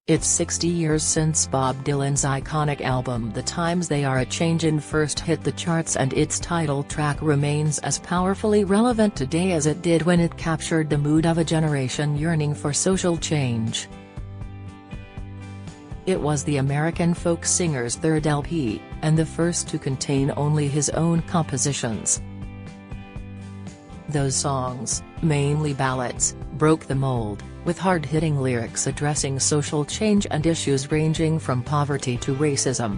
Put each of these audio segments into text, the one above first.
It's 60 years since Bob Dylan's iconic album The Times They Are A-Changin' first hit the charts, and its title track remains as powerfully relevant today as it did when it captured the mood of a generation yearning for social change. It was the American folk singer's third LP, and the first to contain only his own compositions. Those songs, mainly ballads, broke the mold, with hard-hitting lyrics addressing social change and issues ranging from poverty to racism.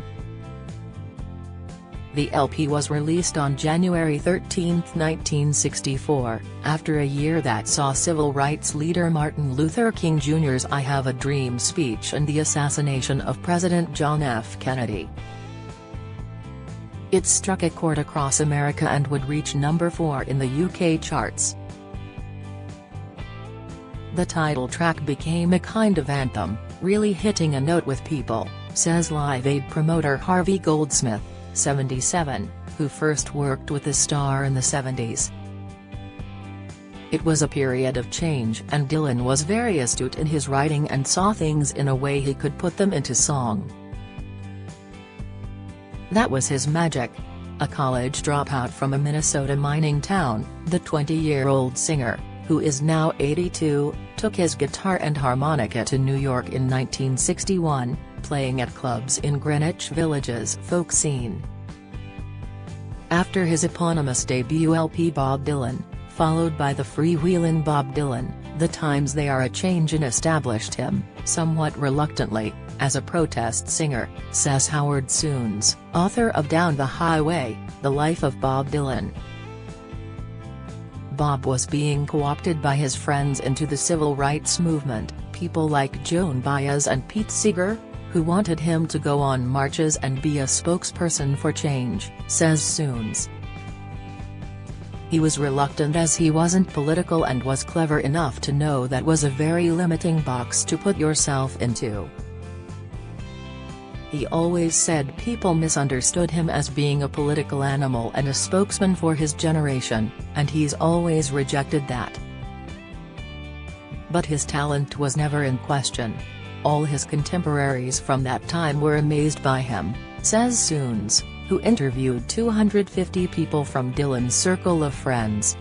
The LP was released on January 13, 1964, after a year that saw civil rights leader Martin Luther King Jr.'s "I Have a Dream" speech and the assassination of President John F. Kennedy. It struck a chord across America and would reach number 4 in the UK charts. The title track became a kind of anthem, really hitting a note with people, says Live Aid promoter Harvey Goldsmith, 77, who first worked with the star in the 70s. It was a period of change, and Dylan was very astute in his writing and saw things in a way he could put them into song. That was his magic. A college dropout from a Minnesota mining town, the 20-year-old singer, who is now 82, took his guitar and harmonica to New York in 1961, playing at clubs in Greenwich Village's folk scene. After his eponymous debut LP Bob Dylan, followed by the freewheelin' Bob Dylan, The Times They Are A-Changin' established him, somewhat reluctantly, as a protest singer, says Howard Soons, author of Down the Highway, The Life of Bob Dylan. Bob was being co-opted by his friends into the civil rights movement, people like Joan Baez and Pete Seeger, who wanted him to go on marches and be a spokesperson for change, says Soons. He was reluctant as he wasn't political and was clever enough to know that was a very limiting box to put yourself into. He always said people misunderstood him as being a political animal and a spokesman for his generation, and he's always rejected that. But his talent was never in question. All his contemporaries from that time were amazed by him, says Soons, who interviewed 250 people from Dylan's circle of friends.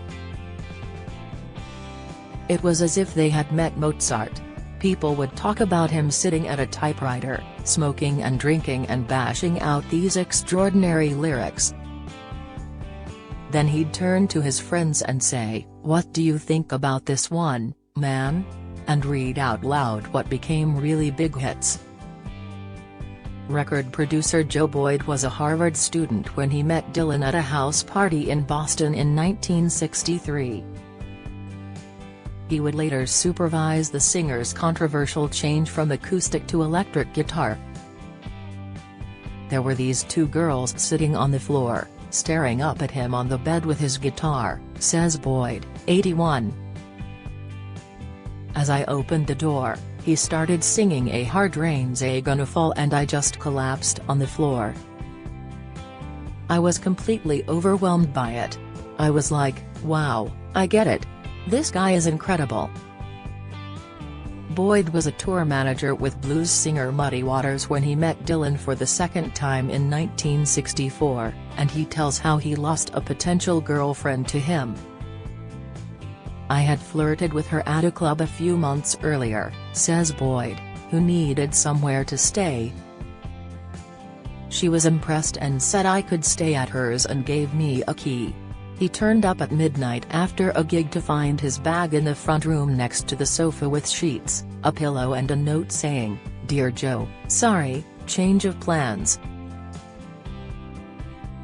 It was as if they had met Mozart. People would talk about him sitting at a typewriter, smoking and drinking and bashing out these extraordinary lyrics. Then he'd turn to his friends and say, "What do you think about this one, man?" and read out loud what became really big hits. Record producer Joe Boyd was a Harvard student when he met Dylan at a house party in Boston in 1963. He would later supervise the singer's controversial change from acoustic to electric guitar. There were these two girls sitting on the floor, staring up at him on the bed with his guitar, says Boyd, 81. As I opened the door, he started singing "A Hard Rain's A Gonna Fall" and I just collapsed on the floor. I was completely overwhelmed by it. I was like, wow, I get it. This guy is incredible. Boyd was a tour manager with blues singer Muddy Waters when he met Dylan for the second time in 1964, and he tells how he lost a potential girlfriend to him. "I had flirted with her at a club a few months earlier," says Boyd, who needed somewhere to stay. "She was impressed and said I could stay at hers and gave me a key. He turned up at midnight after a gig to find his bag in the front room next to the sofa with sheets, a pillow and a note saying, 'Dear Joe, sorry, change of plans.'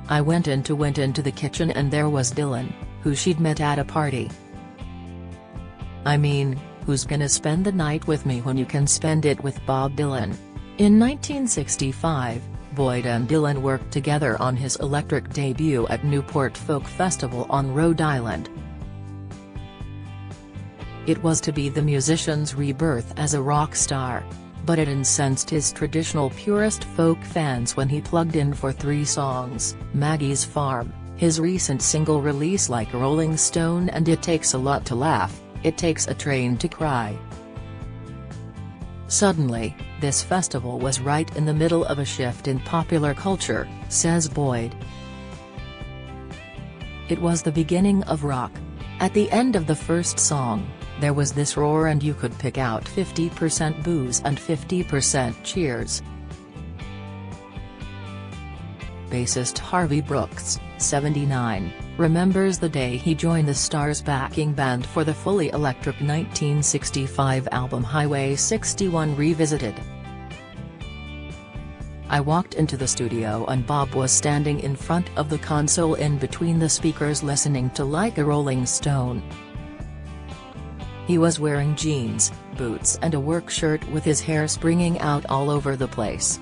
I went into the kitchen and there was Dylan, who she'd met at a party. I mean, who's gonna spend the night with me when you can spend it with Bob Dylan?" In 1965, Boyd and Dylan worked together on his electric debut at Newport Folk Festival on Rhode Island. It was to be the musician's rebirth as a rock star, but it incensed his traditional purist folk fans when he plugged in for 3 songs, Maggie's Farm, his recent single release Like a Rolling Stone and It Takes a Lot to Laugh, It Takes a Train to Cry. Suddenly, this festival was right in the middle of a shift in popular culture, says Boyd. It was the beginning of rock. At the end of the first song, there was this roar and you could pick out 50% boos and 50% cheers. Bassist Harvey Brooks, 79, remembers the day he joined the Stars' backing band for the fully electric 1965 album Highway 61 Revisited. I walked into the studio and Bob was standing in front of the console in between the speakers listening to Like a Rolling Stone. He was wearing jeans, boots and a work shirt with his hair springing out all over the place.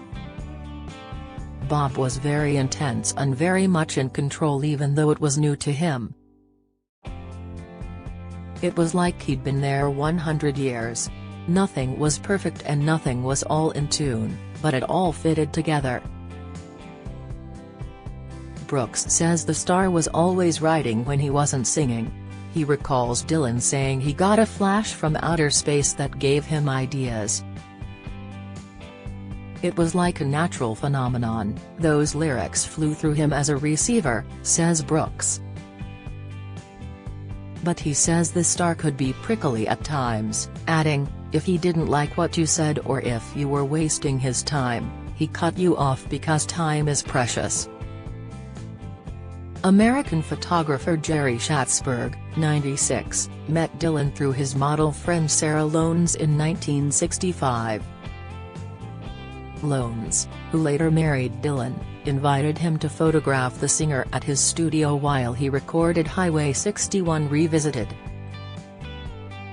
Bob was very intense and very much in control even though it was new to him. It was like he'd been there 100 years. Nothing was perfect and nothing was all in tune, but it all fitted together. Brooks says the star was always writing when he wasn't singing. He recalls Dylan saying he got a flash from outer space that gave him ideas. It was like a natural phenomenon, those lyrics flew through him as a receiver, says Brooks. But he says the star could be prickly at times, adding, if he didn't like what you said or if you were wasting his time, he cut you off because time is precious. American photographer Jerry Schatzberg, 96, met Dylan through his model friend Sarah Lowndes in 1965. Lowndes, who later married Dylan, invited him to photograph the singer at his studio while he recorded Highway 61 Revisited.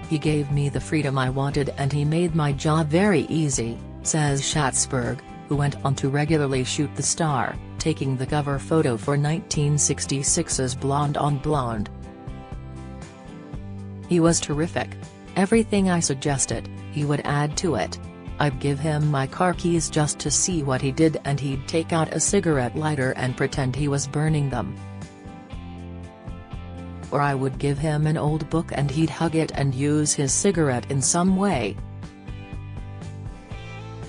He gave me the freedom I wanted and he made my job very easy, says Schatzberg, who went on to regularly shoot the star, taking the cover photo for 1966's Blonde on Blonde. He was terrific. Everything I suggested, he would add to it. I'd give him my car keys just to see what he did and he'd take out a cigarette lighter and pretend he was burning them. Or I would give him an old book and he'd hug it and use his cigarette in some way.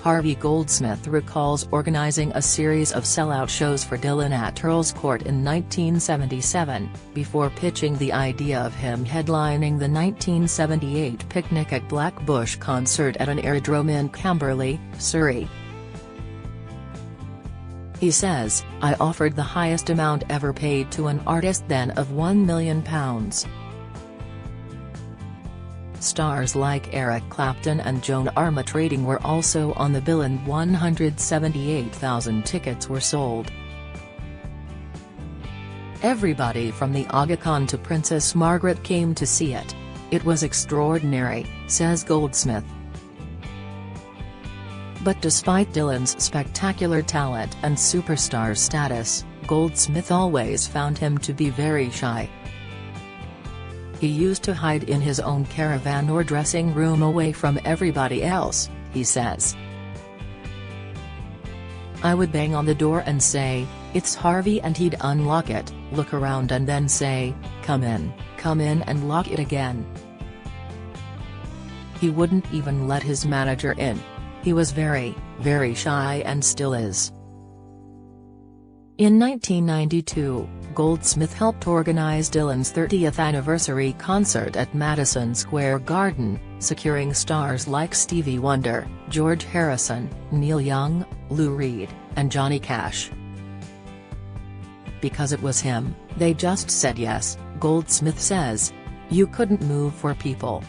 Harvey Goldsmith recalls organizing a series of sellout shows for Dylan at Earl's Court in 1977, before pitching the idea of him headlining the 1978 Picnic at Black Bush concert at an aerodrome in Camberley, Surrey. He says, I offered the highest amount ever paid to an artist then of £1 million. Stars like Eric Clapton and Joan Armatrading were also on the bill and 178,000 tickets were sold. Everybody from the Aga Khan to Princess Margaret came to see it. It was extraordinary, says Goldsmith. But despite Dylan's spectacular talent and superstar status, Goldsmith always found him to be very shy. He used to hide in his own caravan or dressing room away from everybody else, he says. I would bang on the door and say, it's Harvey, and he'd unlock it, look around and then say, come in, and lock it again. He wouldn't even let his manager in. He was very, very shy and still is. In 1992, Goldsmith helped organize Dylan's 30th anniversary concert at Madison Square Garden, securing stars like Stevie Wonder, George Harrison, Neil Young, Lou Reed, and Johnny Cash. Because it was him, they just said yes, Goldsmith says. You couldn't move for people.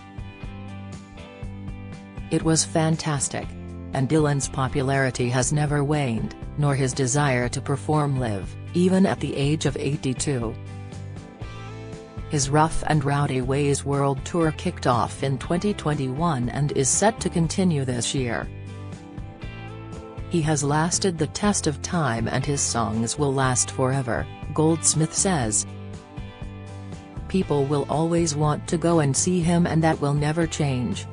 It was fantastic. And Dylan's popularity has never waned, nor his desire to perform live, even at the age of 82. His Rough and Rowdy Ways World Tour kicked off in 2021 and is set to continue this year. He has lasted the test of time and his songs will last forever, Goldsmith says. People will always want to go and see him and that will never change.